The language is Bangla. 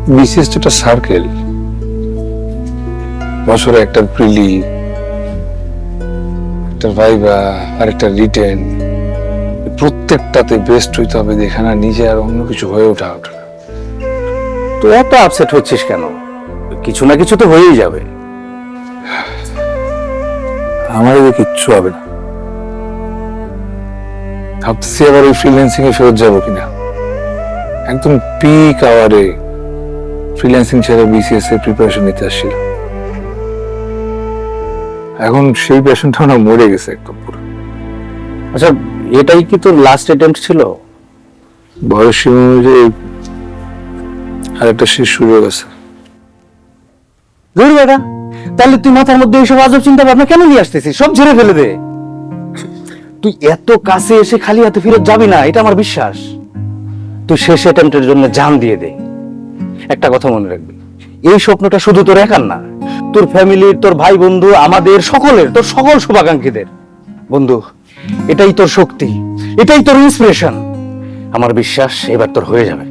বিসিএস তো একটা সার্কেল, বছরে একটা প্রিলি, একটা ভাইবা আর একটা রিটেন, প্রত্যেকটাতে বেস্ট হইতে হবে, দেখে না নিজে আর অন্য কিছু হয়ে ওঠা ওঠে না। তো এত আপসেট হচ্ছিস কেন? কিছু না কিছু তো হয়েই যাবে। আমার এদিকে কিচ্ছু হবে না, ভাবতেছি আবার ওই ফ্রিল্যান্সিং এ ফেরত যাবো কিনা। একদম পিক আওয়ারে ফ্রিল্যান্সিং ছেড়ে বিসিএস এর প্রিপারেশন নিতে আসছিল। এখন সেই প্যাশনটা না মরে গেছে একদম পুরো। আচ্ছা, এটাই কি তোর লাস্ট অ্যাটেম্প্ট ছিল? বয়স সীমা অনুযায়ী আর একটা শেষ সুযোগ আছে। ধুর বেটা, তাহলে তুই মাথার মধ্যে এইসব আজব চিন্তা ভাবনা কেন নিয়ে আসতেছিস? সব ঝেড়ে ফেলে দে। তুই এত কাছে এসে খালি হাতে ফেরত যাবি না, এটা আমার বিশ্বাস। তুই শেষ অ্যাটেম্পটের জন্য জান দিয়ে দে। একটা কথা মনে রাখবি, এই স্বপ্নটা শুধু তোর একার না, তোর ফ্যামিলির, তোর ভাই বন্ধু, আমাদের সকলের, তোর সকল শুভাকাঙ্ক্ষীদের। বন্ধু, এটাই তোর শক্তি, এটাই তোর ইন্সপিরেশন। আমার বিশ্বাস এবার তোর হয়ে যাবে।